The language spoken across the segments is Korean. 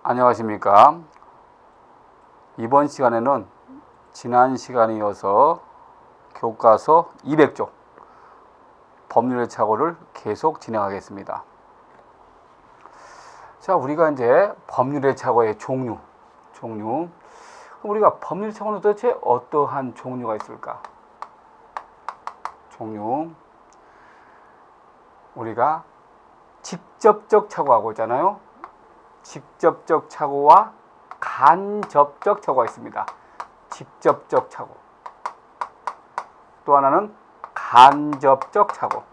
안녕하십니까. 이번 시간에는 지난 시간에 이어서 교과서 200쪽 법률의 착오를 계속 진행하겠습니다. 자, 우리가 이제 법률의 착오의 종류. 그럼 우리가 법률의 착오는 도대체 어떠한 종류가 있을까? 종류. 우리가 직접적 착오하고 있잖아요. 직접적 착오와 간접적 착오가 있습니다. 직접적 착오. 또 하나는 간접적 착오.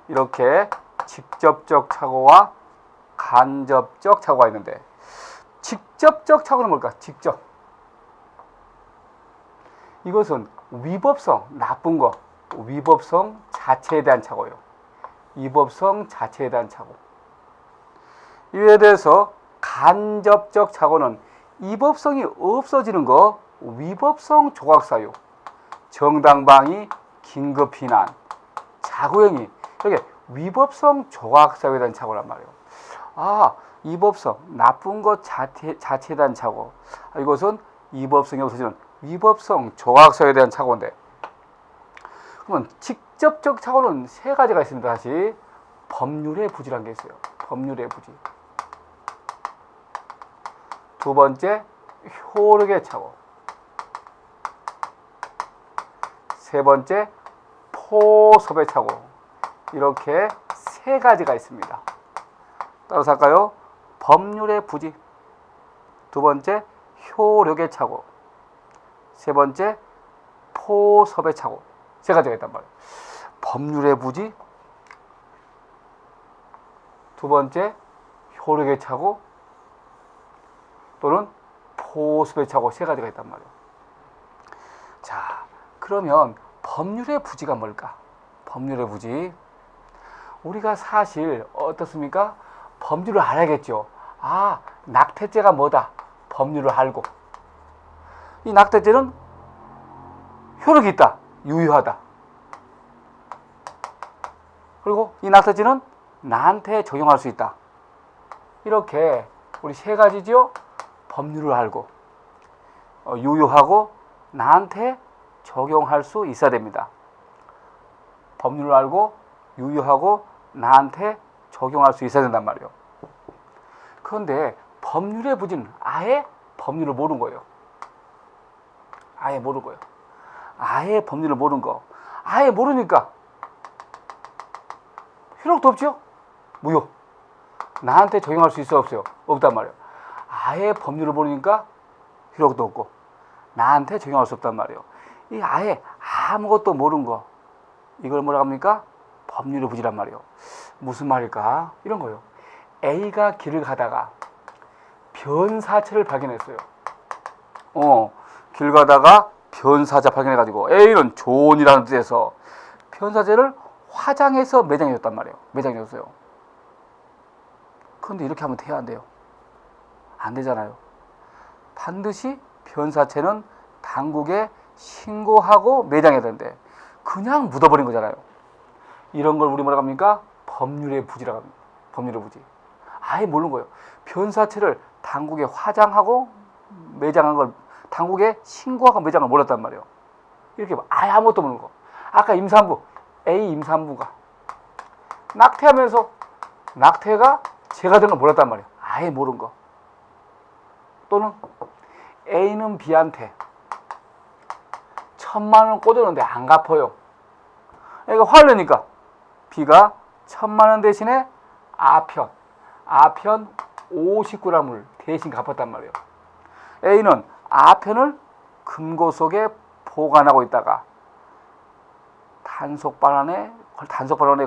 이렇게 직접적 착오와 간접적 착오가 있는데, 직접적 착오는 뭘까? 직접. 이것은 위법성, 나쁜 거, 위법성 자체에 대한 착오예요. 위법성 자체에 대한 착오. 이에 대해서 간접적 착오는 위법성이 없어지는 거, 위법성 조각사유, 정당방위, 긴급避難, 자구행위, 이렇게 위법성 조각사유에 대한 착오란 말이에요. 위법성, 나쁜 것 자체에 대한 착오. 이것은 위법성이 없어지는 위법성 조각사유에 대한 착오인데, 그러면 직접적 착오는 세 가지가 있습니다. 다시 법률의 부지라는 게 있어요. 법률의 부지. 두 번째, 효력의 착오. 세 번째, 포섭의 착오. 이렇게 세 가지가 있습니다. 따라서 할까요? 법률의 부지. 두 번째, 효력의 착오. 세 번째, 포섭의 착오. 세 가지가 있단 말이에요. 법률의 부지, 두 번째, 효력의 착오, 또는 포섭의 착오, 세 가지가 있단 말이에요. 자, 그러면 법률의 부지가 뭘까? 법률의 부지. 우리가 사실 어떻습니까? 법률을 알아야겠죠. 낙태죄가 뭐다? 법률을 알고. 이 낙태죄는 효력이 있다. 유효하다. 그리고 이 낙태죄는 나한테 적용할 수 있다. 이렇게 우리 세 가지죠. 법률을 알고, 유효하고, 나한테 적용할 수 있어야 됩니다. 법률을 알고, 유효하고, 나한테 적용할 수 있어야 된단 말이에요. 그런데 법률의 부지는 아예 법률을 모르는 거예요. 아예 모르는 거예요. 아예 법률을 모르는 거. 아예 모르니까 효력도 없죠? 무효. 나한테 적용할 수 있어, 없어요? 없단 말이에요. 아예 법률을 모르니까 효력도 없고 나한테 적용할 수 없단 말이에요. 이 아예 아무것도 모르는 거, 이걸 뭐라고 합니까? 법률의 부지란 말이에요. 무슨 말일까? 이런 거예요. A가 길을 가다가 변사체를 발견했어요. 길 가다가 변사체 발견해가지고 A는 존이라는 뜻에서 변사체를 화장해서 매장해줬단 말이에요. 매장해줬어요. 그런데 이렇게 하면 돼야 안 돼요? 안 되잖아요. 반드시 변사체는 당국에 신고하고 매장해야 되는데 그냥 묻어버린 거잖아요. 이런 걸 우리 뭐라고 합니까? 법률의 부지라고 합니다. 법률의 부지. 아예 모르는 거예요. 변사체를 당국에 화장하고 매장한 걸 당국에 신고하고 매장을 몰랐단 말이에요. 이렇게 아예 아무것도 모르는 거. 아까 임산부, A 임산부가 낙태하면서 낙태가 죄가 된 걸 몰랐단 말이에요. 아예 모르는 거. 또는 A는 B한테 1,000만 원 꽂았는데 안 갚아요. 애가 화를 내니까 B가 1,000만 원 대신에 아편 50g을 대신 갚았단 말이에요. A는 아편을 금고 속에 보관하고 있다가 단속 반환에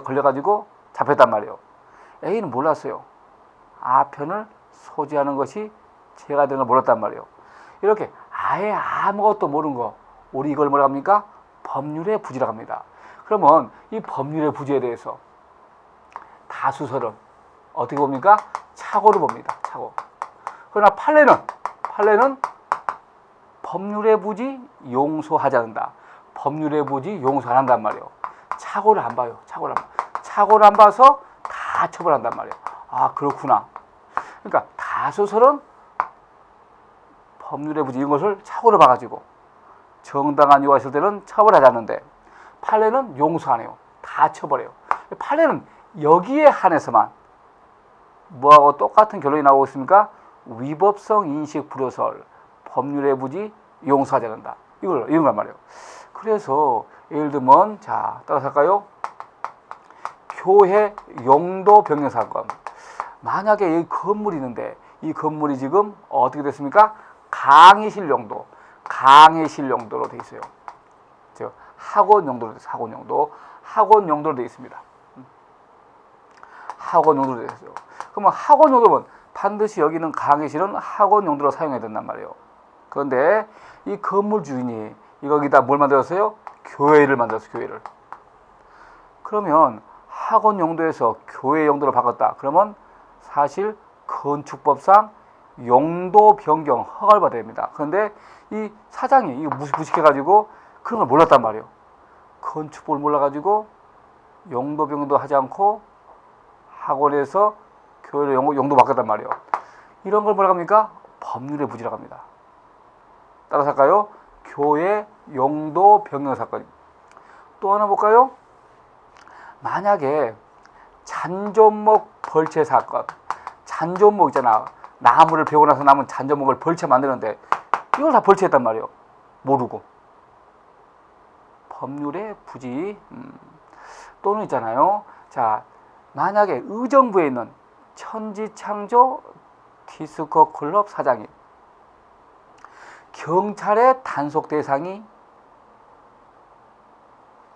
걸려가지고 잡혔단 말이에요. A는 몰랐어요. 아편을 소지하는 것이 죄가 되는 걸 몰랐단 말이에요. 이렇게 아예 아무것도 모르는 거, 우리 이걸 뭐라고 합니까? 법률의 부지라고 합니다. 그러면 이 법률의 부지에 대해서 다수설은 어떻게 봅니까? 착오를 봅니다. 착오. 그러나 판례는 법률의 부지 용서하지 않는다. 법률의 부지 용서 안 한단 말이에요. 착오를 안 봐요. 착오를 안 봐서 다 처벌한단 말이에요. 아, 그렇구나. 그러니까 다소설은 법률의 부지 이런 것을 착오로 봐가지고 정당한 이유가 있을 때는 처벌하지 않는데 판례는 용서 안 해요. 다 처벌해요. 판례는 여기에 한해서만 뭐하고 똑같은 결론이 나오고 있습니까? 위법성 인식 불효설, 법률의 부지 용서하지 않는다. 이런 걸 말이에요. 그래서 예를 들면 자 따라서 할까요? 교회 용도 변경 사건. 만약에 이 건물이 있는데 이 건물이 지금 어떻게 됐습니까? 강의실 용도, 강의실 용도로 되어 있어요. 즉 학원 용도로 되어 있어요. 학원 용도로 되어 있습니다. 학원 용도로 되어 있어요. 그러면 학원 용도면 반드시 여기는 강의실은 학원 용도로 사용해야 된단 말이에요. 그런데 이 건물 주인이 여기다 뭘 만들었어요? 교회를 만들었어요. 교회를. 그러면 학원 용도에서 교회 용도로 바꿨다. 그러면 사실 건축법상 용도 변경 허가를 받아야 됩니다. 그런데 이 사장이 이거 무식해가지고 그런 걸 몰랐단 말이에요. 건축법을 몰라가지고 용도 변경도 하지 않고 학원에서 교회로 용도 바꿨단 말이에요. 이런 걸 뭐라고 합니까? 법률의 부지라고 합니다. 따라서 할까요? 교회 용도 변경 사건. 또 하나 볼까요? 만약에 잔존목 벌채 사건. 잔존목 있잖아. 나무를 베고 나서 남은 잔존목을 벌채 만드는데 이걸 다 벌채했단 말이에요. 모르고. 법률의 부지. 또는 있잖아요. 자, 만약에 의정부에 있는 천지창조 디스코 클럽 사장이 경찰의 단속 대상이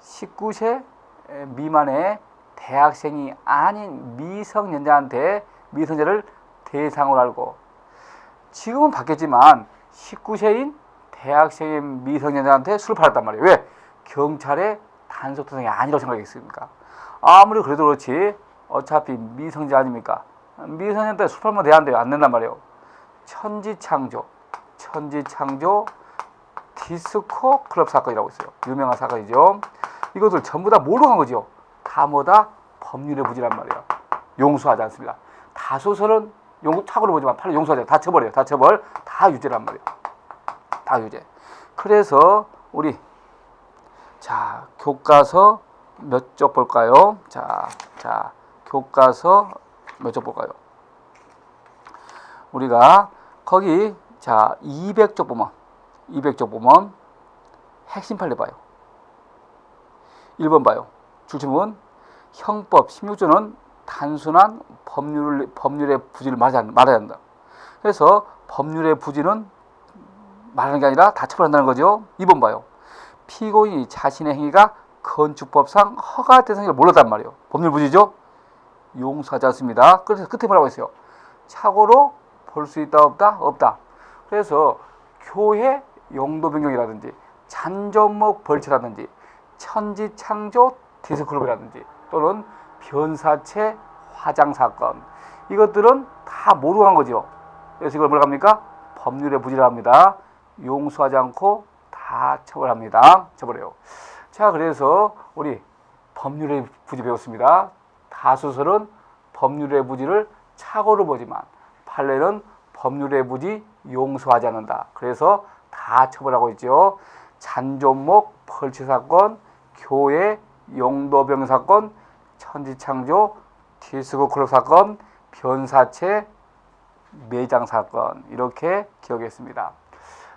19세 미만의 대학생이 아닌 미성년자를 대상으로 알고 지금은 바뀌었지만 19세인 대학생의 미성년자한테 술을 팔았단 말이에요. 왜? 경찰의 단속 대상이 아니라고 생각했습니까? 아무리 그래도 그렇지 어차피 미성년자 아닙니까? 미성년자한테 술 팔면 안 돼요. 안 된단 말이에요. 천지창조 디스코 클럽 사건이라고 있어요. 유명한 사건이죠. 이것을 전부 다 뭐로 간 거죠? 다 뭐다? 법률의 부지란 말이에요. 용서하지 않습니다. 다소설은 착오로 보지만 판례 용서하지 않아요. 다 처벌해요. 다 처벌, 다 유죄란 말이에요. 다 유죄. 그래서 우리 자 교과서 몇 쪽 볼까요? 자 교과서 몇 쪽 볼까요? 우리가 거기 자 200쪽 보면 핵심 판례 봐요. 1번 봐요. 줄침은 형법 16조는 단순한 법률의 부지를 말해야 한다. 그래서 법률의 부지는 말하는 게 아니라 다 처벌한다는 거죠. 2번 봐요. 피고인이 자신의 행위가 건축법상 허가 대상을 몰랐단 말이에요. 법률 부지죠. 용서하지 않습니다. 그래서 끝에 뭐라고 했어요? 착오로 볼 수 있다 없다? 없다. 그래서 교회 용도 변경이라든지 잔존목 벌채라든지 천지창조 디스클럽이라든지 또는 변사체 화장 사건 이것들은 다 모르고 한 거죠. 그래서 이걸 뭐라고 합니까? 법률의 부지라 합니다. 용서하지 않고 다 처벌합니다. 처벌해요. 자, 그래서 우리 법률의 부지 배웠습니다. 다소설은 법률의 부지를 착오로 보지만 판례는 법률의 부지 용서하지 않는다. 그래서 다 처벌하고 있죠. 잔존목 벌채 사건, 교회 용도 변경 사건, 천지창조 디스코 클럽 사건, 변사체 매장 사건 이렇게 기억했습니다.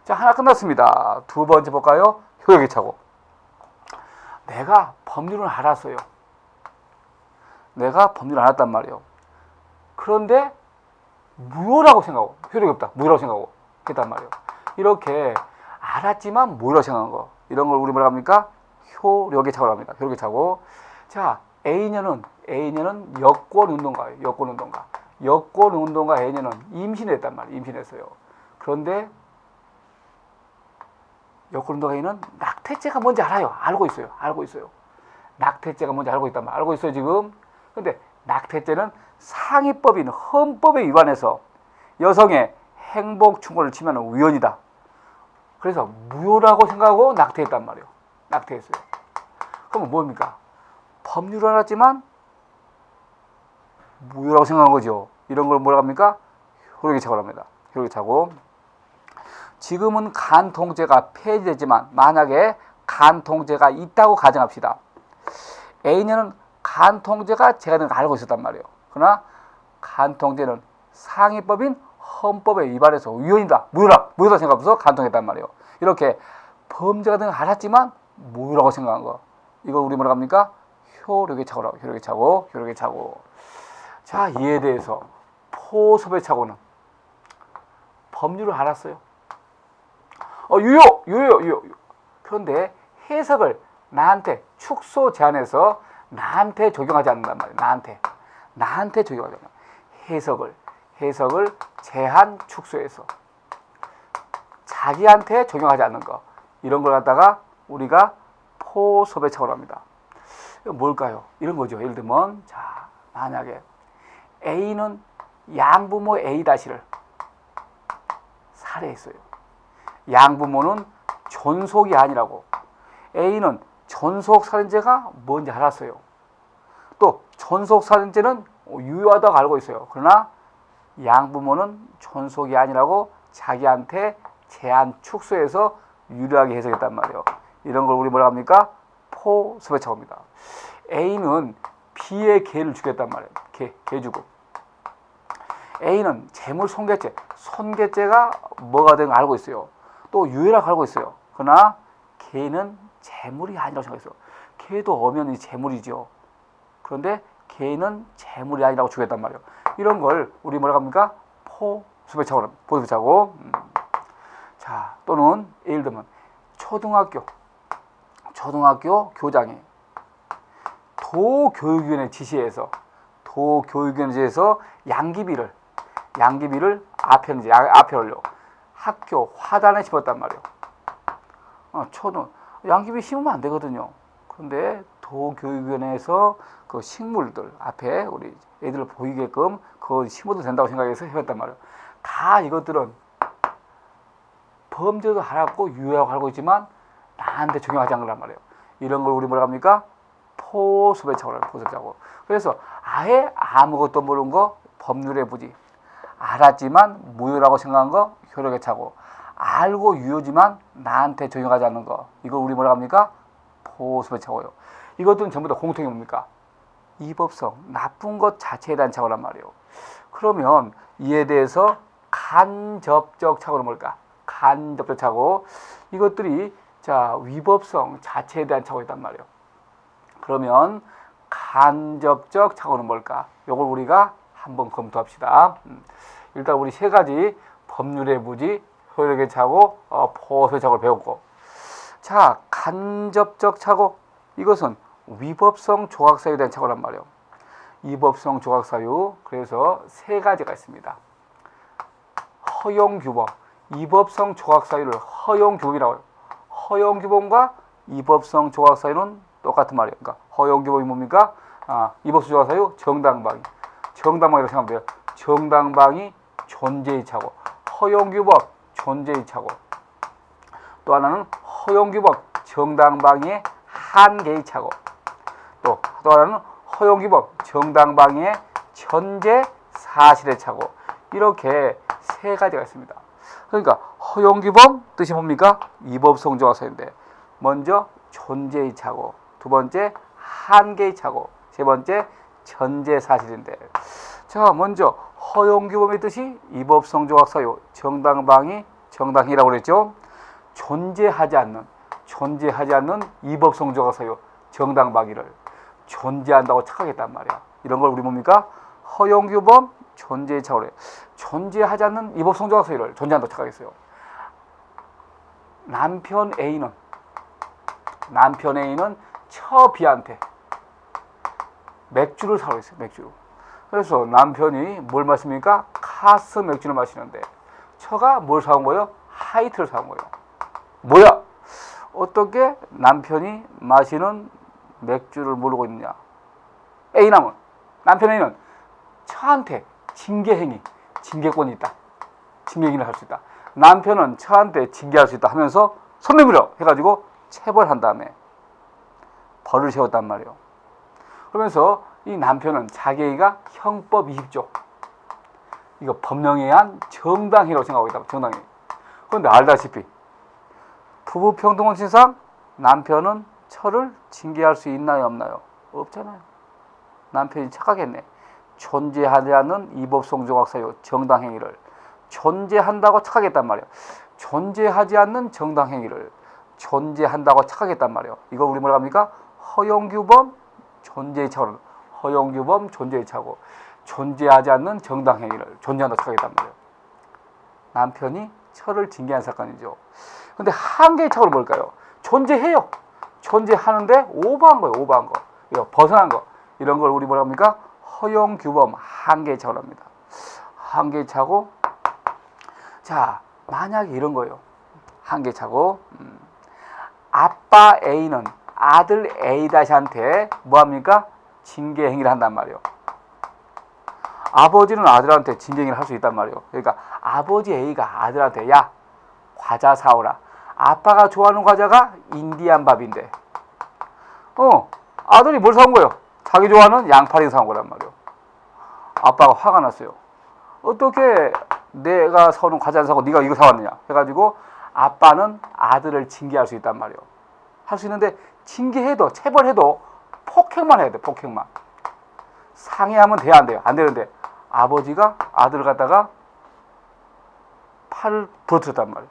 자, 하나 끝났습니다. 두 번째 볼까요? 효력의 착오. 내가 법률을 알았어요. 내가 법률을 알았단 말이에요. 그런데 무효라고 생각하고 효력이 없다. 무효라고 생각하고 그랬단 말이에요. 이렇게 알았지만 무효라고 생각한 거. 이런 걸 우리 뭐라 합니까? 효력의 착오라고 합니다. 효력의 착오. 자, A년은 여권운동가예요. 여권운동가 A년은 임신했단 말이에요. 임신했어요. 그런데 여권운동가 A는 낙태죄가 뭔지 알아요. 알고 있어요. 낙태죄가 뭔지 알고 있단 말이에요. 알고 있어요, 지금. 근데 낙태죄는 상위법인 헌법에 위반해서 여성의 행복 충고를 침해하는 위헌이다. 그래서 무효라고 생각하고 낙태했단 말이에요. 낙태했어요. 그러면 뭡니까? 법률을 알았지만 무효라고 생각한 거죠. 이런 걸 뭐라고 합니까? 효력의 합니다. 효력의 착오. 지금은 간 통제가 폐지되지만 만약에 간 통제가 있다고 가정합시다. A는 간 통제가 제가 는 알고 있었단 말이에요. 그러나 간 통제는 상위법인 헌법에 위반해서 위헌이다, 무효다 생각하면서 간 통제했단 말이에요. 이렇게 범죄가 된 걸 알았지만 무효라고 생각한 거. 이걸 우리 뭐라고 합니까? 효력의 착오라고. 효력의 착오. 자, 이에 대해서 포섭의 착오는 법률을 알았어요. 유효. 그런데 해석을 나한테 축소 제한해서 나한테 적용하지 않는단 말이에요. 나한테 적용하지 않는다. 해석을 제한 축소해서 자기한테 적용하지 않는 거. 이런 걸 갖다가 우리가 포섭의 착오라고 합니다. 이거 뭘까요? 이런 거죠. 예를 들면, 자, 만약에 A는 양부모 A-를 살해했어요. 양부모는 존속이 아니라고. A는 존속살인죄가 뭔지 알았어요. 또 존속살인죄는 유효하다고 알고 있어요. 그러나 양부모는 존속이 아니라고 자기한테 제한 축소해서 유리하게 해석했단 말이에요. 이런 걸 우리 뭐라 합니까? 포섭의 착오입니다. A는 B의 개를 죽였단 말이에요. 개 주고. A는 재물 손괴죄가 뭐가 되는 걸 알고 있어요. 또 유해라고 알고 있어요. 그러나 개는 재물이 아니라고 생각했어요. 개도 엄연히 재물이죠. 그런데 개는 재물이 아니라고 죽였단 말이에요. 이런 걸 우리 뭐라고 합니까? 포섭의 착오. 자, 또는 예를 들면 초등학교 교장이 도교육위원회 지시에서 양귀비를 앞에 올려 학교 화단에 심었단 말이에요. 양귀비 심으면 안 되거든요. 그런데 도교육위원회에서 그 식물들 앞에 우리 애들 보이게끔 그거 심어도 된다고 생각해서 해봤단 말이에요. 다 이것들은 범죄도 알았고 유효하고 알고 있지만 나한테 적용하지 않는단 말이에요. 이런 걸 우리 뭐라고 합니까? 포섭의 착오. 그래서 아예 아무것도 모르는 거 법률의 부지. 알았지만 무효라고 생각한 거 효력의 착오. 알고 유효지만 나한테 적용하지 않는 거. 이걸 우리 뭐라고 합니까? 포섭의 착오요. 이것들은 전부 다 공통이 뭡니까? 이법성, 나쁜 것 자체에 대한 착오란 말이에요. 그러면 이에 대해서 간접적 착오는 뭘까? 간접적 착오. 이것들이 위법성 자체에 대한 착오이단 말이에요. 그러면 간접적 착오는 뭘까? 이걸 우리가 한번 검토합시다. 일단 우리 세 가지 법률의 부지, 효력의 착오, 포섭의 착오를 배웠고, 자, 간접적 착오. 이것은 위법성 조각사유에 대한 착오란 말이에요. 위법성 조각사유. 그래서 세 가지가 있습니다. 허용규범. 위법성 조각사유를 허용규범이라고 해요. 허용규범과 위법성 조각사유는 똑같은 말이에요. 그러니까 허용규범이 뭡니까? 위법성 조각사유 정당방위. 정당방위라고 생각하면 돼요. 정당방위 존재의 착오. 허용규범 존재의 착오. 또 하나는 허용규범 정당방위의 한계의 착오. 또 하나는 허용규범 정당방위의 전제 사실의 착오. 이렇게 세 가지가 있습니다. 그러니까 허용규범 뜻이 뭡니까? 위법성 조각사유인데 먼저 존재의 착오, 두 번째 한계의 착오, 세 번째 전제 사실인데, 자, 먼저 허용규범의 뜻이 위법성 조각사유 정당방위라고 그랬죠. 존재하지 않는 위법성 조각사유 정당방위를 존재한다고 착각했단 말이야. 이런 걸 우리 뭡니까? 허용규범 존재의 착오래. 존재하지 않는 위법성 조각사유를 존재한다고 착각했어요. 남편 A는 처 B한테 맥주를 사러 있어요. 맥주를. 그래서 남편이 뭘 마십니까? 카스 맥주를 마시는데 처가 뭘 사온 거예요? 하이트를 사온 거예요. 뭐야? 어떻게 남편이 마시는 맥주를 모르고 있느냐? 남편 A는 처한테 징계권이 있다. 징계행위를 할 수 있다. 남편은 처한테 징계할 수 있다 하면서 손 내밀어 해가지고 체벌한 다음에 벌을 세웠단 말이에요. 그러면서 이 남편은 자기가 형법 20조 이거 법령에 의한 정당행위라고 생각하고 있다. 정당행위. 그런데 알다시피 부부평등원칙상 남편은 처를 징계할 수 있나요, 없나요? 없잖아요. 남편이 착각했네. 존재하지 않는 이법성조각사유 정당행위를 존재한다고 착각했단 말이에요. 존재하지 않는 정당행위를 존재한다고 착각했단 말이에요. 이걸 우리 뭐라 합니까? 허용규범 존재의 착오는 허용규범 존재의 착오. 존재하지 않는 정당행위를 존재한다고 착각했단 말이에요. 남편이 처를 징계한 사건이죠. 근데 한계의 착오는 뭘까요? 존재해요. 존재하는데 오버한 거예요. 오버한 거. 이거 벗어난 거. 이런 걸 우리 뭐라 합니까? 허용규범 한계의 착오를 합니다. 한계의 착오. 자, 만약에 이런 거예요. 한계의 착오. 아빠 A는 아들 A-한테 뭐합니까? 징계 행위를 한단 말이에요. 아버지는 아들한테 징계 행위를 할 수 있단 말이에요. 그러니까 아버지 A가 아들한테 야, 과자 사오라. 아빠가 좋아하는 과자가 인디안 밥인데 아들이 뭘 사온 거예요? 자기 좋아하는 양파링 사온 거란 말이에요. 아빠가 화가 났어요. 어떻게 내가 사오는 과자를 사고 네가 이거 사왔느냐 해가지고 아빠는 아들을 징계할 수 있단 말이에요. 할 수 있는데 징계해도 체벌해도 폭행만 해야 돼. 폭행만. 상해하면 돼야 안 돼요? 안 되는데 아버지가 아들을 갖다가 팔을 부러뜨렸단 말이에요.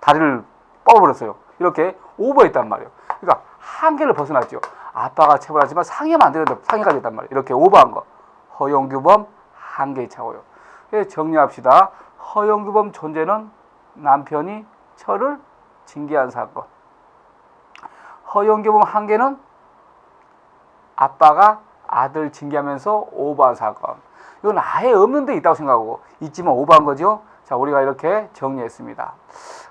다리를 뻗어버렸어요. 이렇게 오버했단 말이에요. 그러니까 한계를 벗어났죠. 아빠가 체벌하지만 상해하면 안 되는데 상해가 됐단 말이에요. 이렇게 오버한 거. 허용규범 한계의 착오요. 정리합시다. 허용규범 존재는 남편이 처를 징계한 사건. 허용규범 한계는 아빠가 아들 징계하면서 오버한 사건. 이건 아예 없는 데 있다고 생각하고 있지만 오버한 거죠. 자, 우리가 이렇게 정리했습니다.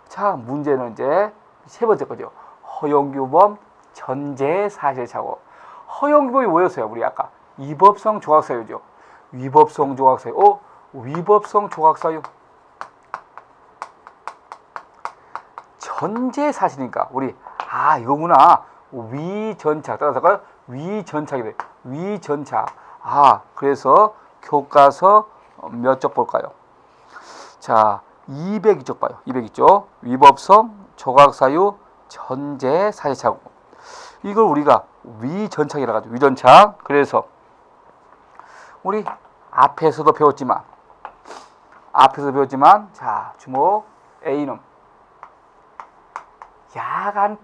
자, 문제는 이제 세 번째 거죠. 허용규범 전제 사실 착오. 허용규범이 뭐였어요? 우리 아까 위법성 조각사유죠. 위법성 조각사유. 위법성 조각사유. 전제 사실이니까 우리 이거구나. 위전착 따라서 위전착이 돼. 위전착. 그래서 교과서 몇 쪽 볼까요? 자, 202쪽 봐요. 202쪽. 위법성 조각사유 전제 사실착오. 이걸 우리가 위전착이라 하죠. 위전착. 그래서 우리 앞에서도 배웠지만 자, 주목. A는 야간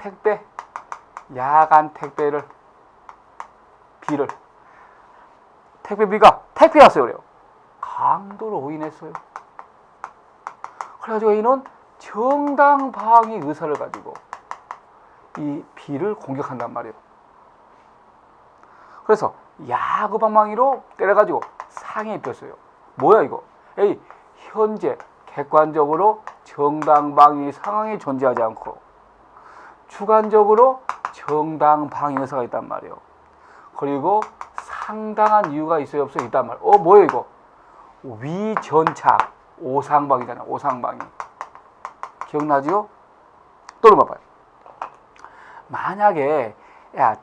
택배를 B를 택배 B가 택배 왔어요. 그래요. 강도로 오인했어요. 그래가지고 A는 정당방위 의사를 가지고 이 B를 공격한단 말이에요. 그래서 야구방망이로 때려가지고 상해 입혔어요. 뭐야 이거? A, 현재 객관적으로 정당방위 상황이 존재하지 않고 주관적으로 정당방위 의사가 있단 말이에요. 그리고 상당한 이유가 있어요, 없어요? 있단 말이에요. 뭐예요 이거? 위전착, 오상방위잖아요. 오상방위. 기억나죠? 또는 봐봐요. 만약에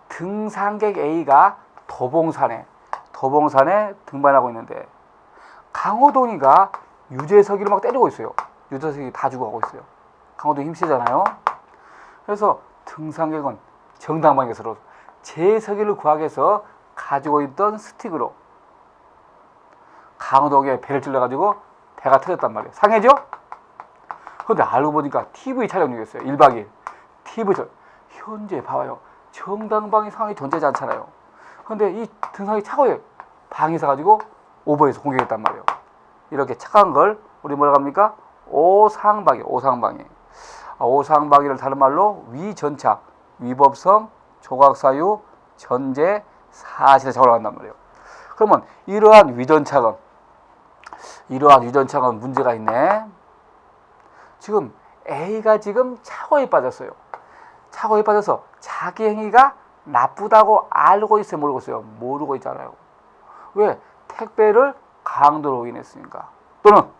등산객 A가 도봉산에 등반하고 있는데 강호동이가 유재석이를 막 때리고 있어요. 유재석이 다 죽어가고 있어요. 강호동이 힘세잖아요. 그래서 등산객은 정당방위에서 재석이를 구하기 위해서 가지고 있던 스틱으로 강호동의 배를 찔러가지고 배가 터졌단 말이에요. 상해죠? 그런데 알고 보니까 TV 촬영이었어요. 1박 2일. TV 촬영. 현재 봐봐요. 정당방위 상황이 존재하지 않잖아요. 그런데 이 등산이 착오에 방해서 가지고 오버해서 공격했단 말이에요. 이렇게 착한 걸 우리 뭐라고 합니까? 오상방위. 오상방위를 다른 말로 위전착, 위법성, 조각사유, 전제, 사실에 적으라고 한단 말이에요. 그러면 이러한 위전착은 문제가 있네. 지금 A가 지금 착오에 빠졌어요. 착오에 빠져서 자기 행위가 나쁘다고 알고 있어요, 모르고 있어요? 모르고 있잖아요. 왜? 택배를 강도로 오인했으니까. 또는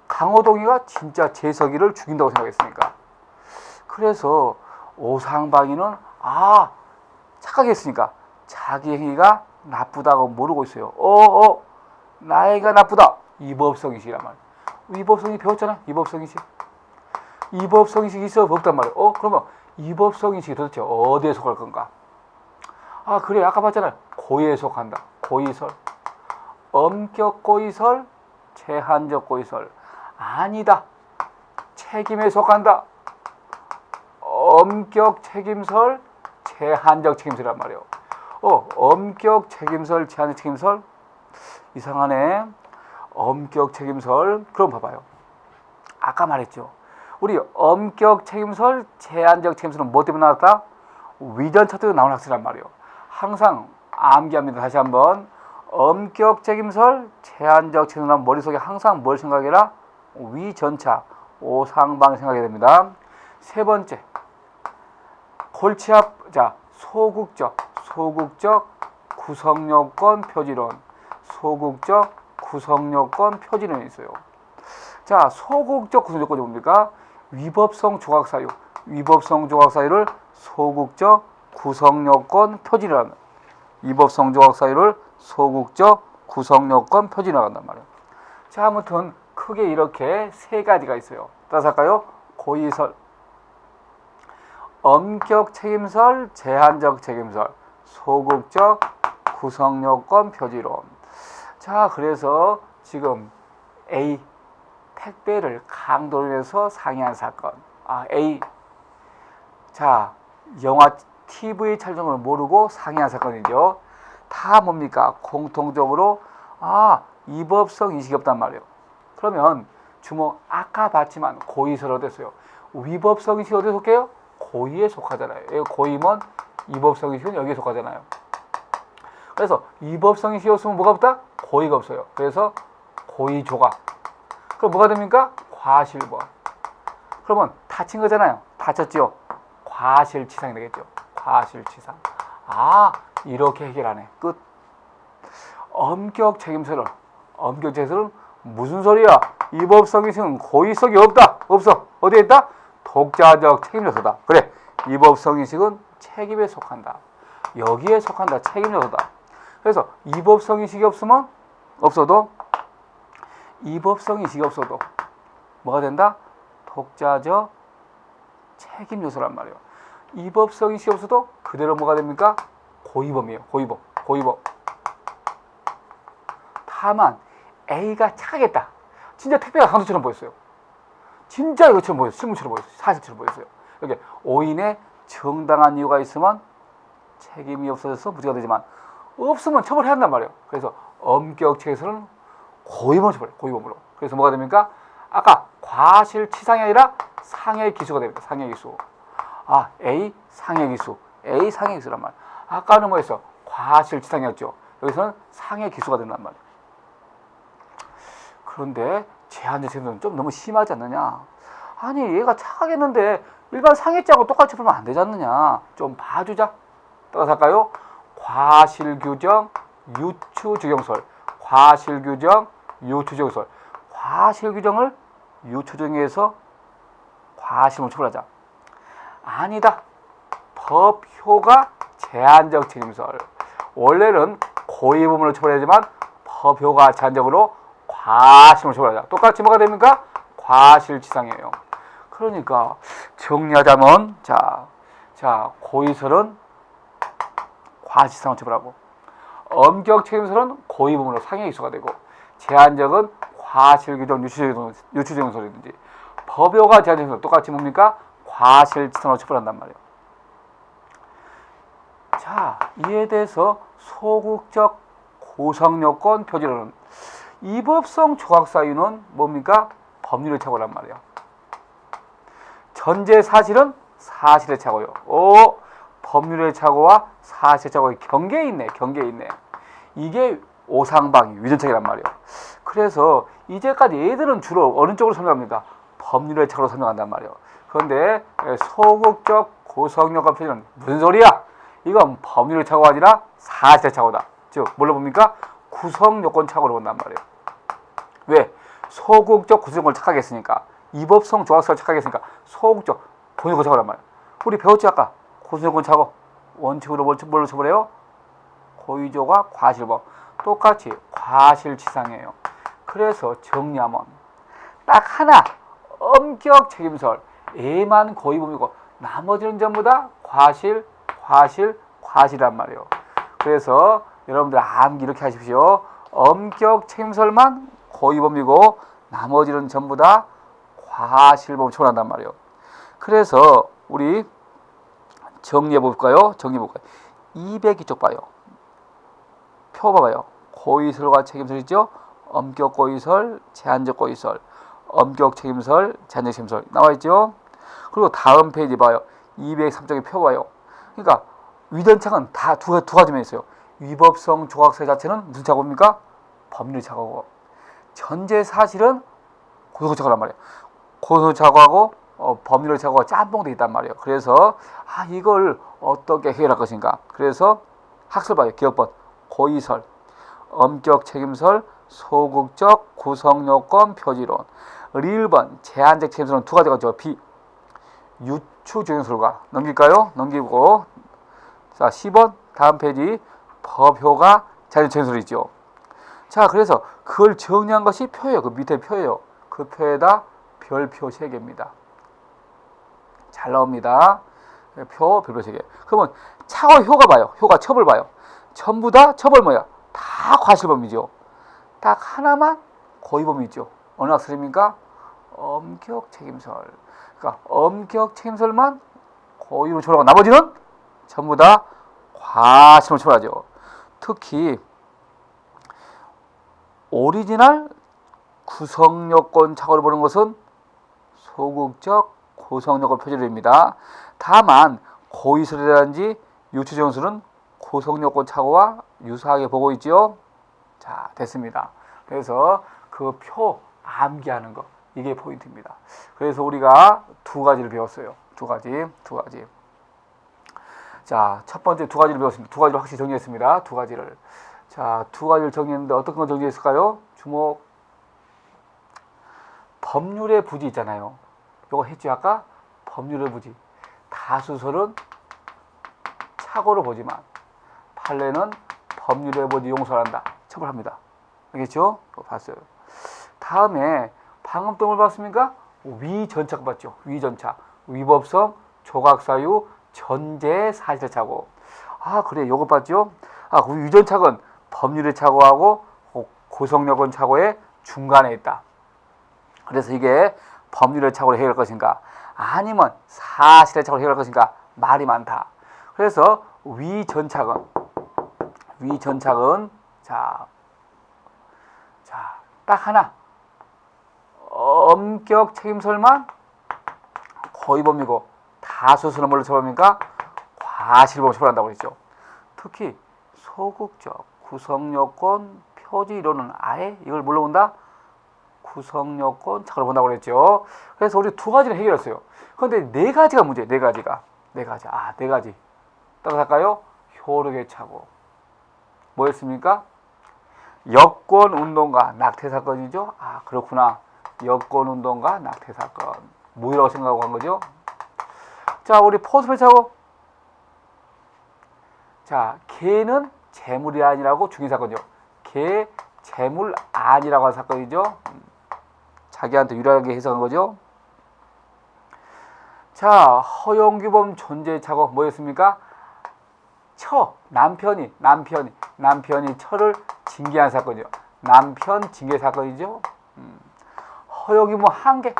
강호동이가 진짜 재석이를 죽인다고 생각했으니까. 그래서 오상방위는 착각했으니까 자기 행위가 나쁘다고 모르고 있어요. 나이가 나쁘다. 위법성인식이란 말이야. 위법성이 배웠잖아. 위법성인식. 위법성인식이 있어 없단 말이야. 그러면 위법성인식이 도대체 어디에 속할 건가? 그래. 아까 봤잖아요. 고의에 속한다. 고의설. 엄격 고의설, 제한적 고의설. 아니다. 책임에 속한다. 엄격 책임설, 제한적 책임설이란 말이에요. 엄격 책임설, 제한적 책임설. 이상하네. 엄격 책임설. 그럼 봐봐요. 아까 말했죠. 우리 엄격 책임설, 제한적 책임설은 뭐 때문에 나왔다? 위전차 때문에 나오는 학생이란 말이에요. 항상 암기합니다. 다시 한번. 엄격 책임설, 제한적 책임설은 머릿속에 항상 뭘 생각해라? 위전차, 오상방 생각해야 됩니다. 세 번째. 골치 소극적 구성요건 표지론. 소극적 구성요건 표지론이 있어요. 자, 소극적 구성요건이 뭡니까? 위법성 조각사유. 위법성 조각사유를 소극적 구성요건 표지라는. 위법성 조각사유를 소극적 구성요건 표지라고 한단 말이에요. 자, 아무튼 크게 이렇게 세 가지가 있어요. 따라서 할까요? 고의설, 엄격 책임설, 제한적 책임설, 소극적 구성요건 표지론. 자, 그래서 지금 A 택배를 강도로 해서 상해한 사건. A. 자, 영화 TV 촬영을 모르고 상해한 사건이죠. 다 뭡니까? 공통적으로 위법성 인식이 없단 말이에요. 그러면 주목 아까 봤지만 고의설 어땠어요? 위법성 인식이 어디에 속해요? 고의에 속하잖아요. 고의면 위법성 인식은 여기에 속하잖아요. 그래서 위법성 인식이 없으면 뭐가 없다? 고의가 없어요. 그래서 고의 조각. 그럼 뭐가 됩니까? 과실범. 그러면 다친 거잖아요. 다쳤죠? 과실치상이 되겠죠. 과실치상. 이렇게 해결하네. 끝. 엄격 책임설은 무슨 소리야? 위법성 인식은 고의성이 없다. 없어. 어디에 있다? 독자적 책임 요소다. 그래. 위법성 인식은 책임에 속한다. 여기에 속한다. 책임 요소다. 그래서 위법성 인식이 없어도 뭐가 된다? 독자적 책임 요소란 말이에요. 위법성 인식이 없어도 그대로 뭐가 됩니까? 고의범이에요. 고의범. 다만 A가 착하겠다. 진짜 택배가 강도처럼 보였어요. 진짜 이것처럼 보였어요. 실물처럼 보였어요. 사실처럼 보였어요. 이렇게 오인의 정당한 이유가 있으면 책임이 없어져서 무죄가 되지만 없으면 처벌해야 한단 말이에요. 그래서 엄격책에서는 고의범으로 처벌해요. 고의범으로. 그래서 뭐가 됩니까? 아까 과실치상이 아니라 상해기수가 됩니다. 상해기수. A 상해기수. A 상해기수란 말. 아까는 뭐였어? 과실치상이었죠. 여기서는 상해기수가 된단 말이에요. 그런데 제한적 책임은 좀 너무 심하지 않느냐? 아니, 얘가 착하겠는데 일반 상해죄하고 똑같이 풀면 안 되지 않느냐? 좀 봐주자. 따라서 할까요? 과실규정, 유추주경설. 과실규정, 유추주경설. 과실규정을 유추정해서 과실을 처벌하자. 아니다. 법효가 제한적 책임설. 원래는 고의범으로 처벌하지만 법효가 제한적으로 과실을 처벌하자. 똑같이 뭐가 됩니까? 과실치상이에요. 그러니까 정리하자면 자 고의설은 과실치상을 처벌하고, 엄격 책임설은 고의범으로 상해기수가 되고, 제한적은 과실규정, 유추정설이든지, 법효가 제한적 똑같이 뭡니까? 과실치상으로 처벌한단 말이에요. 자, 이에 대해서 소극적 구성요건 표지론은 위법성 조각사유는 뭡니까? 법률의 착오란 말이에요. 전제 사실은 사실의 착오요. 법률의 착오와 사실의 착오의 경계에 있네. 이게 오상방위, 위전착이란 말이에요. 그래서 이제까지 얘들은 주로 어느 쪽으로 설명합니까? 법률의 착오로 설명한단 말이에요. 그런데 소극적 구성요건 표지는 무슨 소리야? 이건 법률의 착오가 아니라 사실의 착오다. 즉 뭘로 봅니까? 구성요건 착오로 본단 말이에요. 왜? 소극적 구성요건을 착하게 했으니까. 위법성 조각사를 착하게 했으니까 소극적 구성요건 착오란 말이에요. 우리 배웠지 아까? 구성요건 착오 원칙으로 뭘로 처벌해요? 고의조각 과실범. 똑같이 과실치상이에요. 그래서 정리하면 딱 하나 엄격 책임설 A만 고의범이고 나머지는 전부 다 과실이란 말이에요. 그래서 여러분들 암기 이렇게 하십시오. 엄격 책임설만 고의범이고 나머지는 전부 다 과실범 처벌한단 말이에요. 그래서 우리 정리해 볼까요? 202쪽 봐요. 표 봐봐요. 고의설과 책임설 있죠? 엄격 고의설, 제한적 고의설, 엄격 책임설, 제한적 책임설 나와 있죠? 그리고 다음 페이지 봐요. 203쪽에 표 봐요. 그러니까 위전착은 다 두 가지면 있어요. 위법성 조각사 자체는 무슨 착오입니까? 법률 착오고, 전제 사실은 고소공 착오란 말이에요. 고소공 착오하고 법률 착오가 짬뽕돼 있단 말이에요. 그래서 이걸 어떻게 해결할 것인가? 그래서 학설 봐요. 기억번 고의설, 엄격 책임설, 소극적 구성요건 표지론. 1번 제한적 책임설은 두 가지가 있죠. 유추조정설과 넘길까요? 넘기고 자 10번 다음 페이지 법효가 제한적 책임설이 있죠. 자 그래서 그걸 정리한 것이 표예요. 그 밑에 표예요. 그 표에다 별표 3개입니다. 잘 나옵니다. 표 별표 3개. 그러면 차고 효가 봐요. 효가 처벌 봐요. 전부 다 처벌 뭐야? 다 과실범이죠. 딱 하나만 고의범이 있죠. 어느 학설입니까? 엄격 책임설. 그러니까 엄격 책임설만 고의로 처벌하고 나머지는 전부 다 과실범 처벌하죠. 특히 오리지널 구성요건 착오를 보는 것은 소극적 구성요건 표절입니다. 다만 고의설이라든지 유추정설은 구성요건 착오와 유사하게 보고 있죠. 자 됐습니다. 그래서 그 표 암기하는 거 이게 포인트입니다. 그래서 우리가 두 가지를 배웠어요. 두 가지. 자 첫 번째 두 가지를 배웠습니다. 두 가지를 확실히 정리했습니다. 두 가지를. 자, 두 가지를 정리했는데 어떤 거 정리했을까요? 주목. 법률의 부지 있잖아요. 요거 했죠 아까? 법률의 부지. 다수설은 착오를 보지만 판례는 법률의 부지 용서한다. 처벌합니다. 알겠죠? 봤어요. 다음에 방금 또 뭘 봤습니까? 위전착 봤죠. 위전착. 위법성, 조각사유, 전제 사실의 착오. 그래. 요거 봤죠? 위전착은 법률의 착오하고 구성요건 착오의 중간에 있다. 그래서 이게 법률의 착오를 해결할 것인가 아니면 사실의 착오를 해결할 것인가 말이 많다. 그래서 위전착은 딱 하나 엄격 책임설만 고의범이고 다수설은 뭘로 처벌합니까? 과실범으로 처벌한다고 그랬죠. 특히 소극적 구성요건 표지 이론은 아예 이걸 뭘로 본다? 구성요건 착오로 본다고 그랬죠. 그래서 우리 두 가지를 해결했어요. 그런데 네 가지가 문제예요. 네 가지. 따라서 할까요? 효력의 착오. 뭐였습니까? 여권운동과 낙태사건이죠. 그렇구나. 여권운동과 낙태사건. 뭐라고 생각하고 한 거죠? 자, 우리 포스펠 착오. 자, 개는 재물이 아니라고 중의사건이죠. 개 재물 아니라고 한 사건이죠. 자기한테 유리하게 해석한 거죠. 자, 허용규범 존재 착오 뭐였습니까? 남편이 처를 징계한 사건이죠. 남편 징계 사건이죠. 허용규범 한 개.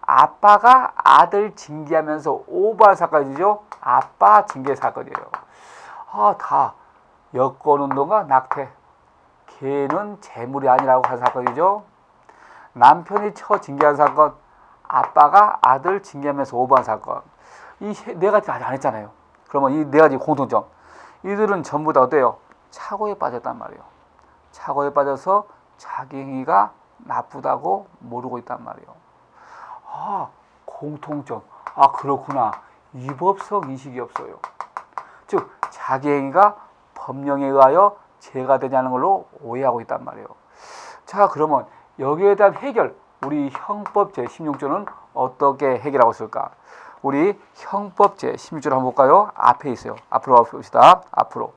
아빠가 아들 징계하면서 오버한 사건이죠. 아빠 징계 사건이에요. 다 여권운동과 낙태. 개는 재물이 아니라고 한 사건이죠. 남편이 처 징계한 사건, 아빠가 아들 징계하면서 오버한 사건. 이 네 가지 아직 안 했잖아요. 그러면 이 네 가지 공통점. 이들은 전부 다 어때요? 착오에 빠졌단 말이에요. 착오에 빠져서 자기 행위가 나쁘다고 모르고 있단 말이에요. 공통점. 그렇구나. 위법성 인식이 없어요. 즉 자기 행위가 법령에 의하여 죄가 되냐는 걸로 오해하고 있단 말이에요. 자, 그러면 여기에 대한 해결, 우리 형법 제16조는 어떻게 해결하고 있을까? 우리 형법 제16조를 한번 볼까요? 앞에 있어요. 앞으로 봅시다. 앞으로.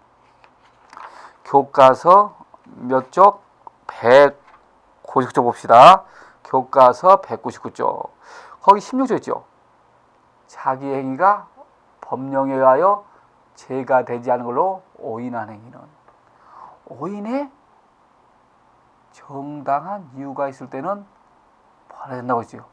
교과서 몇 쪽? 199쪽 봅시다. 교과서 199쪽. 거기 16조 있죠. 자기 행위가 법령에 의하여 죄가 되지 않은 걸로 오인한 행위는 오인에 정당한 이유가 있을 때는 벌어야 된다고 했죠.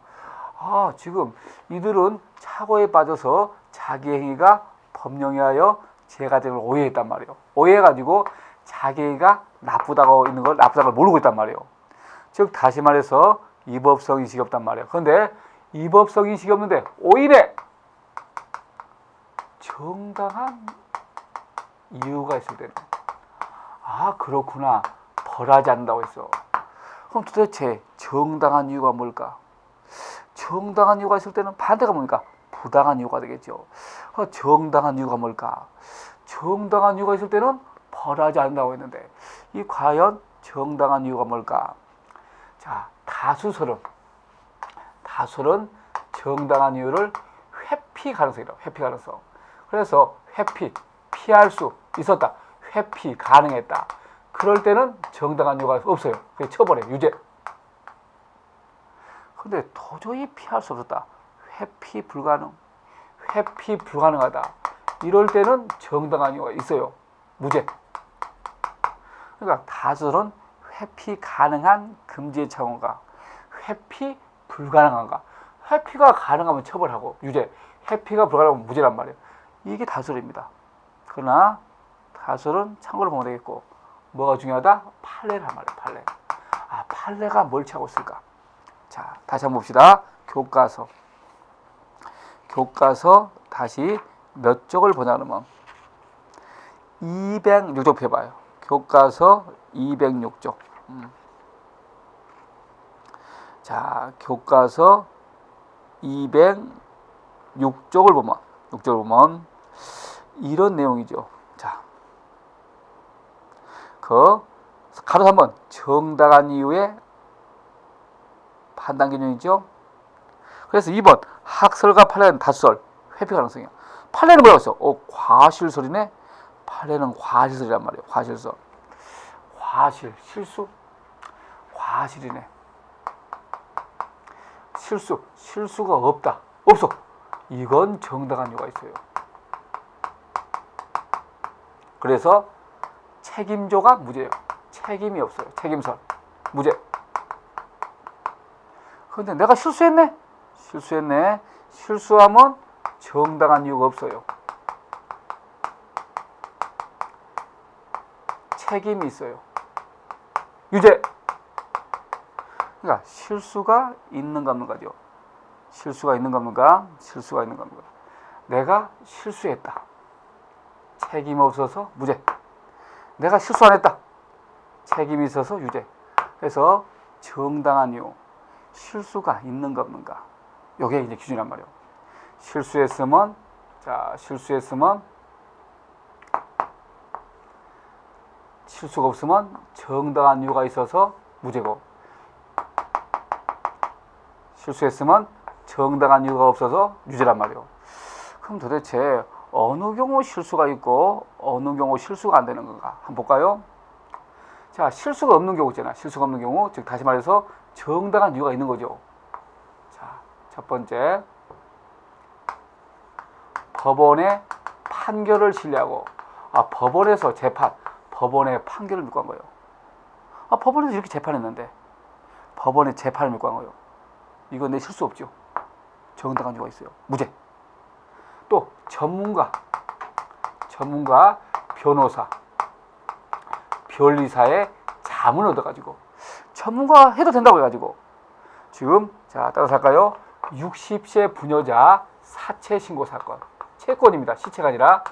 지금 이들은 착오에 빠져서 자기 행위가 법령에 의하여 죄가 되는 걸 오해했단 말이에요. 오해해가지고 자기가 나쁘다고 있는 걸 나쁘다고 모르고 있단 말이에요. 즉 다시 말해서 이법성 인식이 없단 말이에요. 그런데 이법성 인식이 없는데 오인에 정당한 이유가 있을 때는 그렇구나. 벌하지 않는다고 했어. 그럼 도대체 정당한 이유가 뭘까? 정당한 이유가 있을 때는 반대가 뭡니까? 부당한 이유가 되겠죠. 정당한 이유가 뭘까? 정당한 이유가 있을 때는 벌하지 않는다고 했는데 이 과연 정당한 이유가 뭘까? 자, 다수설은 정당한 이유를 회피 가능성이라고. 회피 가능성. 그래서 회피, 피할 수 있었다. 회피 가능했다. 그럴 때는 정당한 이유가 없어요. 그게 처벌해, 유죄. 근데 도저히 피할 수 없었다. 회피 불가능. 회피 불가능하다. 이럴 때는 정당한 이유가 있어요. 무죄. 그러니까 다수는 회피 가능한 금지의 차원과 회피 불가능한가. 회피가 가능하면 처벌하고 유죄. 회피가 불가능하면 무죄란 말이에요. 이게 다수입니다. 그러나 다수는 참고로 보면 되겠고 뭐가 중요하다? 판례란 말이에요. 판례. 판례가 뭘 취하고 있을까? 자, 다시 한번 봅시다. 교과서 다시 몇 쪽을 보냐 그러면 206쪽 펴봐요. 교과서 206쪽. 자, 교과서 206쪽을 보면 이런 내용이죠. 자, 가로 3번 정당한 이유의 판단 기준이죠. 그래서 2번 학설과 판례는 다수설 회피 가능성이야. 판례는 뭐라고 했어? 과실설이네. 판례는 과실설이란 말이에요. 과실설. 실수? 과실이네. 실수가 없다. 없어. 이건 정당한 이유가 있어요. 그래서 책임조가 무죄예요. 책임이 없어요. 책임설. 무죄. 그런데 내가 실수했네. 실수하면 정당한 이유가 없어요. 책임이 있어요. 유죄. 그러니까 실수가 있는가 없는가 죠. 실수가 있는가 없는가. 내가 실수했다. 책임 없어서 무죄. 내가 실수 안 했다. 책임이 있어서 유죄. 그래서 정당한 이유. 실수가 있는가 없는가. 이게 이제 기준이란 말이에요. 실수했으면 실수가 없으면 정당한 이유가 있어서 무죄고, 실수했으면 정당한 이유가 없어서 유죄란 말이에요. 그럼 도대체 어느 경우 실수가 있고 어느 경우 실수가 안 되는 건가 한번 볼까요? 자, 실수가 없는 경우 있잖아. 실수가 없는 경우, 즉 다시 말해서 정당한 이유가 있는 거죠. 자, 첫 번째, 법원의 판결을 신뢰하고, 법원에서 법원의 판결을 믿고 한 거예요. 법원에서 이렇게 재판했는데 법원의 재판을 믿고 한 거예요. 이건 내 실수 없죠. 정당한 이유가 있어요. 무죄. 또 전문가, 변호사, 변리사의 자문을 얻어가지고 전문가 해도 된다고 해가지고 지금 자 따라서 할까요? 60세 부녀자 사체 신고 사건, 채권입니다. 시체가 아니라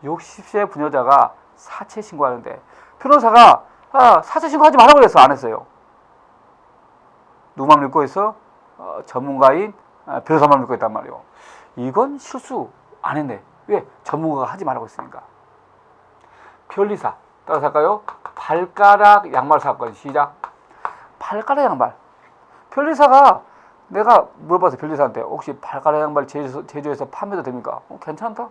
60세 부녀자가 사체 신고하는데 변호사가 사체 신고하지 말라고 그랬어. 안 했어요. 누구만 믿고 있어? 전문가인 변호사만 믿고 있단 말이에요. 이건 실수 안 했네. 왜? 전문가가 하지 말라고 했으니까. 변리사, 따라서 할까요? 발가락 양말 사건 시작. 발가락 양말. 변리사가 내가 물어봐서 변리사한테 혹시 발가락 양말 제조해서 판매도 됩니까? 괜찮다?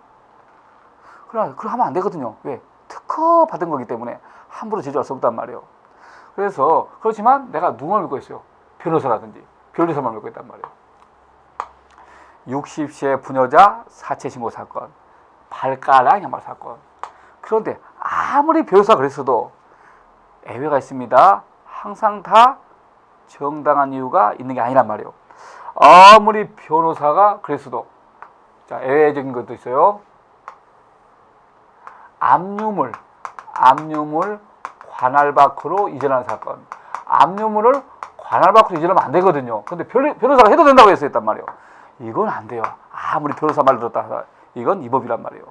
그럼 하면 안 되거든요. 왜? 특허 받은 거기 때문에 함부로 제조할 수 없단 말이에요. 그래서 그렇지만 내가 누구를 믿고 있어요? 변호사라든지 변호사만 믿고 있단 말이에요. 60세 부녀자 사체 신고 사건, 발가락 양말 사건. 그런데 아무리 변호사가 그랬어도 예외가 있습니다. 항상 다 정당한 이유가 있는 게 아니란 말이에요. 아무리 변호사가 그랬어도, 자, 예외적인 것도 있어요. 압류물 관할 밖으로 이전하는 사건. 압류물을 관할 밖으로 이전하면 안 되거든요. 근데 변호사가 해도 된다고 했단 말이에요. 이건 안 돼요. 아무리 변호사 말 들었다 하다 이건 위법이란 말이에요.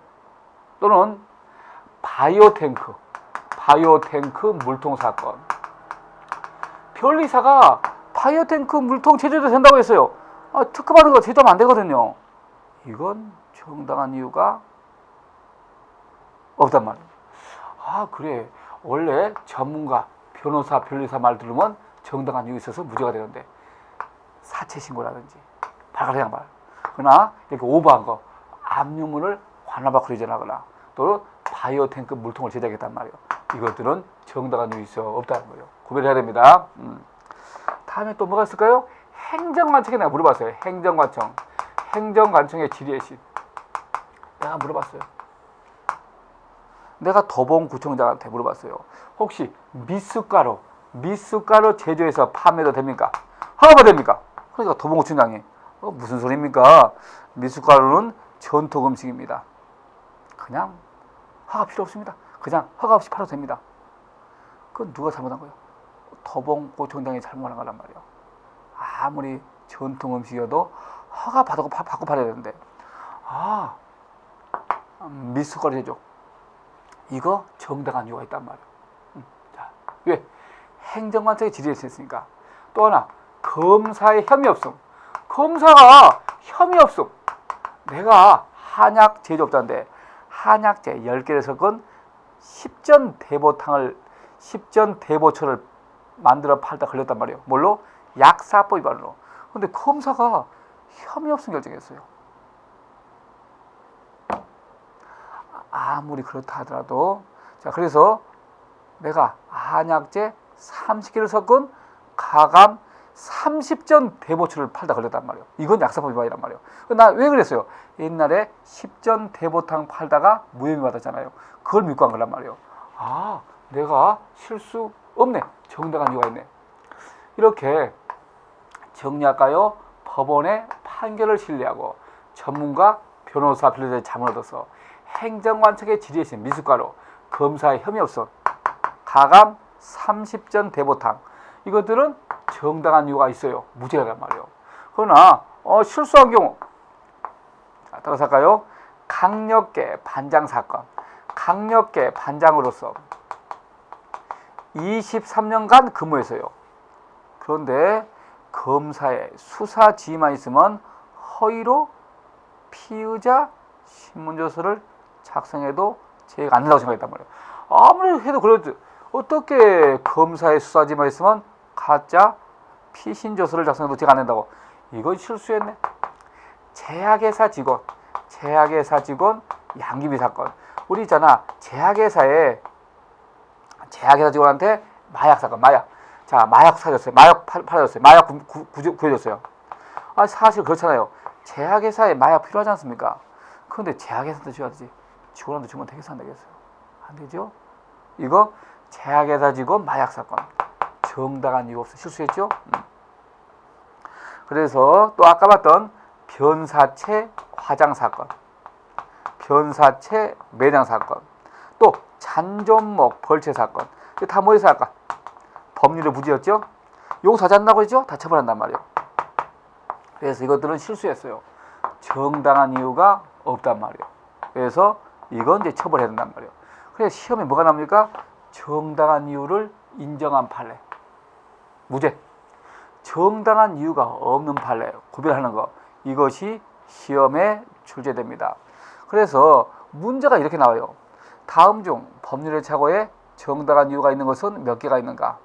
또는 바이오탱크 물통 사건. 변리사가 바이오탱크 물통 제조해도 된다고 했어요. 특허받은 거 제조하면 안 되거든요. 이건 정당한 이유가 없단 말이에요. 그래. 원래 전문가, 변호사, 변리사 말 들으면 정당한 이유 있어서 무죄가 되는데, 사체 신고라든지 발가락 양말. 그러나 이렇게 오버한 거, 압류물을 관할 밖으로 이전하거나 또 바이오탱크 물통을 제작했단 말이에요. 이것들은 정당한 이유 있어 없다는 거예요. 구별해야 됩니다. 다음에 또 뭐가 있을까요? 행정관청에 내가 물어봤어요. 행정관청의 질의의식. 내가 물어봤어요. 내가 도봉구청장한테 물어봤어요. 혹시 미숫가루 제조해서 판매도 됩니까? 허가가 됩니까? 그러니까 도봉구청장이 무슨 소리입니까? 미숫가루는 전통 음식입니다. 그냥 허가 필요 없습니다. 그냥 허가 없이 팔아도 됩니다. 그건 누가 잘못한 거예요? 도봉구청장이 잘못한 거란 말이에요. 아무리 전통 음식이어도 허가 받고 팔아야 되는데, 미숫가루 제조, 이거 정당한 이유가 있단 말이에요. 자, 왜? 행정관청에 질의했으니까. 또 하나, 검사의 혐의 없음. 검사가 혐의 없음. 내가 한약 제조업자인데 한약재 10개를 섞은 10전 대보초를 만들어 팔다 걸렸단 말이에요. 뭘로? 약사법 위반으로. 근데 검사가 혐의 없음 결정했어요. 아무리 그렇다 하더라도, 자, 그래서 내가 한약재 30개를 섞은 가감 30전 대보초를 팔다 걸렸단 말이에요. 이건 약사법 위반이란 말이에요. 나 왜 그랬어요? 옛날에 10전 대보탕 팔다가 무혐의 받았잖아요. 그걸 믿고 한 거란 말이에요. 내가 실수 없네. 정당한 이유가 있네. 이렇게 정리할까요? 법원의 판결을 신뢰하고 전문가, 변호사, 변호사의 자문을 얻어서 행정관청에 질의했은 미숫가루, 검사의 혐의 없음, 가감 30전 대보탕, 이것들은 정당한 이유가 있어요. 무죄란 말이에요. 그러나 실수한 경우, 따라서 할까요? 강력계 반장 사건. 강력계 반장으로서 23년간 근무했어요. 그런데 검사의 수사 지휘만 있으면 허위로 피의자 신문조서를 작성해도 죄가 안 된다고 생각했단 말이에요. 아무리 해도 그래도 어떻게 검사의 수사 지휘만 있으면 가짜 피신조서를 작성해도 죄가 안 된다고. 이건 실수했네. 제약회사 직원 양귀비 사건. 우리 있잖아, 제약회사 직원한테 마약 사건, 마약 사줬어요. 마약 팔아줬어요. 마약 구해줬어요. 사실 그렇잖아요. 제약회사에 마약 필요하지 않습니까? 그런데 제약회사한테 줘야 되지, 직원한테 주면 되겠어, 안 되겠어요? 안 되죠? 이거 제약회사 직원 마약 사건. 정당한 이유 없어 실수했죠? 그래서 또 아까 봤던 변사체 화장 사건, 변사체 매장 사건, 또 잔존목 벌채 사건. 이게 다 뭐에서 할까? 법률의 무지였죠? 용서하지 않는다고 했죠? 다 처벌한단 말이에요. 그래서 이것들은 실수했어요. 정당한 이유가 없단 말이에요. 그래서 이건 이제 처벌해야 된단 말이에요. 그래서 시험에 뭐가 나옵니까? 정당한 이유를 인정한 판례. 무죄. 정당한 이유가 없는 판례 구별하는 거, 이것이 시험에 출제됩니다. 그래서 문제가 이렇게 나와요. 다음 중 법률의 착오에 정당한 이유가 있는 것은 몇 개가 있는가?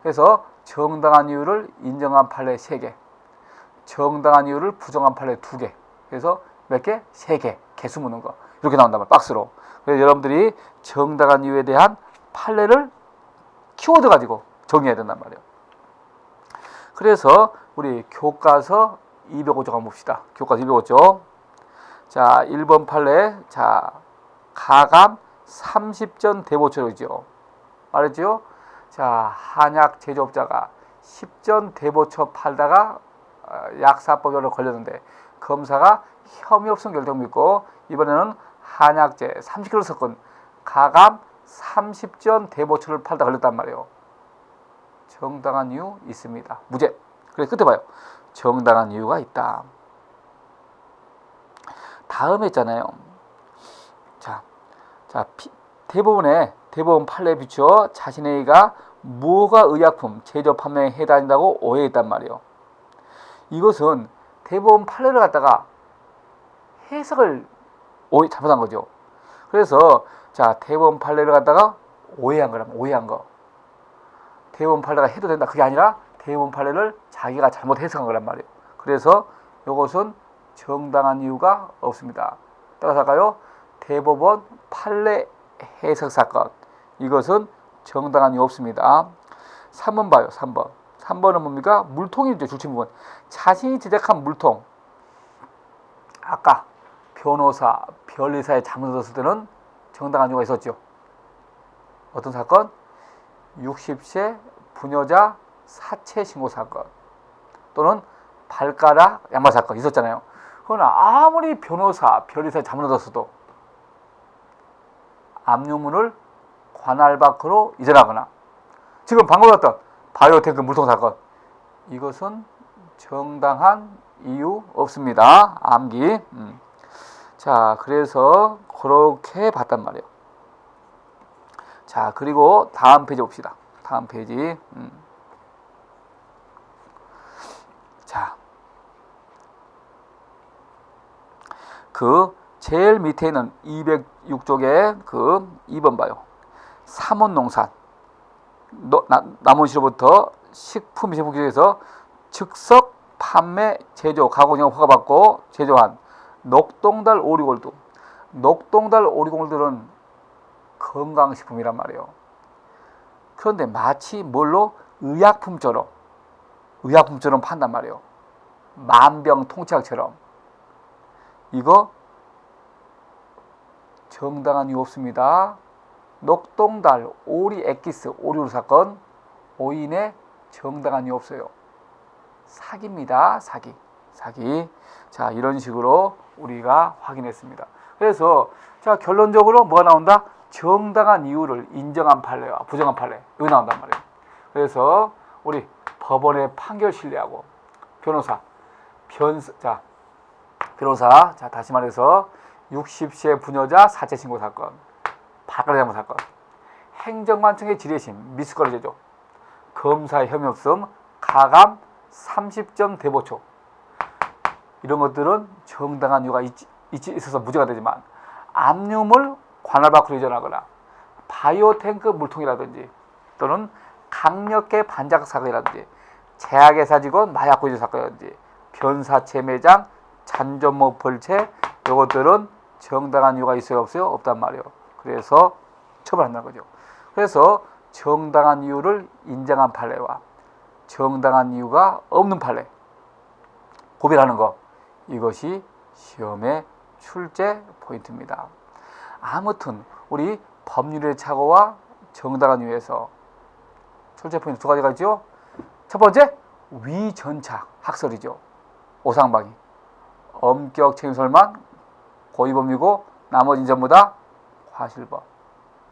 그래서 정당한 이유를 인정한 판례 3개, 정당한 이유를 부정한 판례 2개. 그래서 몇 개? 3개. 개수 묻는 거. 이렇게 나온단 말이에요. 박스로. 그래서 여러분들이 정당한 이유에 대한 판례를 키워드 가지고 정의해야 된단 말이에요. 그래서 우리 교과서 205쪽 한번 봅시다. 교과서 205쪽. 자, 1번 판례. 자, 가감 30전 대보초이죠. 말했죠? 자, 한약 제조업자가 10전 대보초 팔다가 약사법으로 걸렸는데 검사가 혐의 없음 결정 믿고 이번에는 한약재 30kg 섞은 가감 30전 대보초를 팔다 걸렸단 말이에요. 정당한 이유 있습니다. 무죄. 그래서 끝에 봐요. 정당한 이유가 있다. 다음에 있잖아요. 자, 대법원 판례에 비추어 자신의 의가 무허가 의약품 제조 판매에 해당한다고 오해했단 말이에요. 이것은 대법원 판례를 갖다가 해석을 잘못한 거죠. 그래서 자, 대법원 판례를 갖다가 오해한 거라면 오해한 거. 대법원 판례가 해도 된다. 그게 아니라 대법원 판례를 자기가 잘못 해석한 거란 말이에요. 그래서 이것은 정당한 이유가 없습니다. 따라서 할까요? 대법원 판례 해석 사건. 이것은 정당한 이유 없습니다. 3번 봐요. 3번. 3번은 뭡니까? 물통이죠. 줄침부분. 자신이 제작한 물통. 아까 변호사, 변리사에 잘못했을 때는 정당한 이유가 있었죠. 어떤 사건? 60세 부녀자 사체 신고 사건 또는 발가락 양말 사건 있었잖아요. 그러나 아무리 변호사, 변리사에 잘못했어도 압류문을 관할 밖으로 이전하거나 지금 방금 봤던 바이오탱크 물통 사건 이것은 정당한 이유 없습니다. 암기. 자, 그래서 그렇게 봤단 말이에요. 자, 그리고 다음 페이지 봅시다. 다음 페이지. 자, 그 제일 밑에 있는 206쪽에 그 2번 봐요. 삼원농산 남원시로부터 식품위생국에서 즉석 판매, 제조, 가공 영업 허가받고 제조한 녹동달 오리골드. 녹동달 오리골드는 건강식품이란 말이에요. 그런데 마치 뭘로? 의약품처럼 판단 말이에요. 만병통치약처럼. 이거 정당한 이유 없습니다. 녹동달 오리 엑기스 오리골드 사건 오인에 정당한 이유 없어요. 사기입니다. 사기. 자, 이런 식으로 우리가 확인했습니다. 그래서 자, 결론적으로 뭐가 나온다? 정당한 이유를 인정한 판례와 부정한 판례 여기 나온단 말이에요. 그래서 우리 법원의 판결 신뢰하고 변호사 자, 다시 말해서 60세 부녀자 사체 신고 사건, 발가락 양말 사건, 행정관청의 지뢰심, 미스거리 제조, 검사의 혐의 없음, 가감 30점 대보초 이런 것들은 정당한 이유가 있어서 무죄가 되지만 압류물 관할 밖으로 이전하거나 바이오탱크 물통이라든지 또는 강력계 반작 사건이라든지 제약회사 직원 마약 구제 사건이라든지 변사체 매장 잔존모 벌채 이것들은 정당한 이유가 있어요 없어요? 없단 말이에요. 그래서 처벌한다는 거죠. 그래서 정당한 이유를 인정한 판례와 정당한 이유가 없는 판례 구별하는 것 이것이 시험의 출제 포인트입니다. 아무튼 우리 법률의 착오와 정당한 이유에서 출제 포인트 두 가지가 있죠. 첫 번째 위전착 학설이죠. 오상방이 엄격 책임설만 고의범이고 나머지는 전부 다 과실법.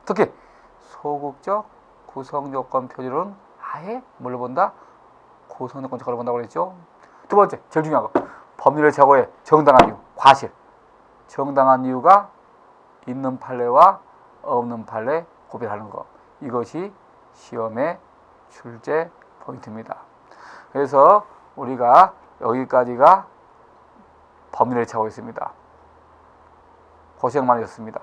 특히 소극적 구성요건 표준은 아예 뭘로 본다? 구성요건 적으로 본다고 그랬죠. 두 번째 제일 중요한 거 법률의 착오의 정당한 이유 과실. 정당한 이유가 있는 판례와 없는 판례 구별하는 것 이것이 시험의 출제 포인트입니다. 그래서 우리가 여기까지가 법률의 착오였습니다. 고생 많으셨습니다.